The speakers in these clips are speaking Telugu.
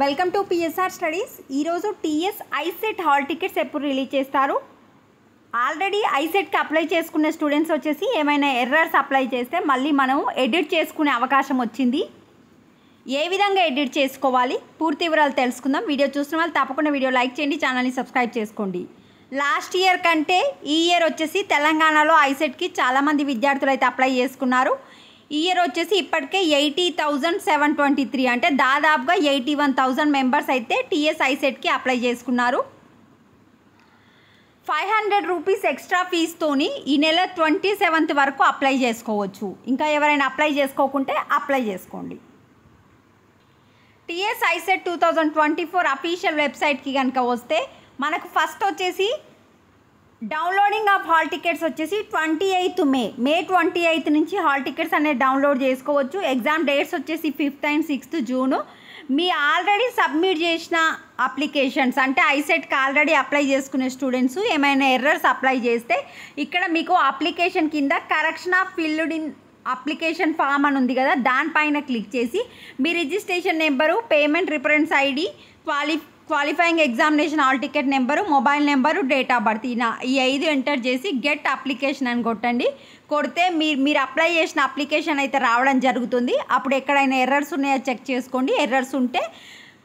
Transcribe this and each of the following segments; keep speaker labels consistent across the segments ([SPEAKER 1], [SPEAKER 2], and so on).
[SPEAKER 1] Welcome to PSR studies. ఈరోజు టీఎస్ ఐసెట్ హాల్ టికెట్స్ ఎప్పుడు రిలీజ్ చేస్తారు? ఆల్రెడీ ఐసెట్కి అప్లై చేసుకునే స్టూడెంట్స్ వచ్చేసి ఏమైనా ఎర్రర్స్ అప్లై చేస్తే మళ్ళీ మనం ఎడిట్ చేసుకునే అవకాశం వచ్చింది. ఏ విధంగా ఎడిట్ చేసుకోవాలి పూర్తి వివరాలు తెలుసుకుందాం. వీడియో చూస్తున్న వాళ్ళు తప్పకుండా వీడియో లైక్ చేయండి, ఛానల్ని సబ్స్క్రైబ్ చేసుకోండి. లాస్ట్ ఇయర్ కంటే ఈ ఇయర్ వచ్చేసి తెలంగాణలో ఐసెట్కి చాలామంది విద్యార్థులు అయితే అప్లై చేసుకున్నారు. ఈ ఇయర్ వచ్చేసి ఇప్పటికే 80,723 అంటే దాదాపుగా 81,000 మెంబర్స్ అయితే టీఎస్ ఐసెట్కి అప్లై చేసుకున్నారు. 500 రూపీస్ ఎక్స్ట్రా ఫీజుతోని ఈ నెల 27th వరకు అప్లై చేసుకోవచ్చు. ఇంకా ఎవరైనా అప్లై చేసుకోకుంటే అప్లై చేసుకోండి. టీఎస్ ఐసెట్ 2024 అఫీషియల్ వెబ్సైట్కి కనుక వస్తే మనకు ఫస్ట్ వచ్చేసి డౌన్లోడింగ్ ఆఫ్ హాల్ టికెట్స్ వచ్చేసి 28 మే 28 నుంచి హాల్ టికెట్స్ అనేది డౌన్లోడ్ చేసుకోవచ్చు. ఎగ్జామ్ డేట్స్ వచ్చేసి 5th and 6th జూను. మీ ఆల్రెడీ సబ్మిట్ చేసిన అప్లికేషన్స్ అంటే ఐసెట్కి ఆల్రెడీ అప్లై చేసుకునే స్టూడెంట్స్ ఏమైనా ఎర్రర్స్ అప్లై చేస్తే ఇక్కడ మీకు అప్లికేషన్ కింద correction of filled in application form అని ఉంది కదా, దానిపైన క్లిక్ చేసి మీ registration number, payment reference ID, qualifying examination hall ticket number, mobile number, date of birth ఈ 5 ఎంటర్ చేసి గెట్ అప్లికేషన్ అని కొడితే మీరు అప్లై చేసిన అప్లికేషన్ అయితే రావడం జరుగుతుంది. అప్పుడు ఎక్కడైనా ఎర్రర్స్ ఉన్నాయో చెక్ చేసుకోండి. ఎర్రర్స్ ఉంటే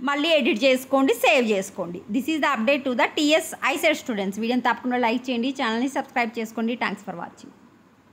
[SPEAKER 1] మళ్ళీ ఎడిట్ చేసుకోండి, సేవ్ చేసుకోండి. This is the update to the TS ICET students. వీడియోని తప్పకుండా లైక్ చేయండి, ఛానల్ని సబ్స్క్రైబ్ చేసుకోండి. Thanks for watching.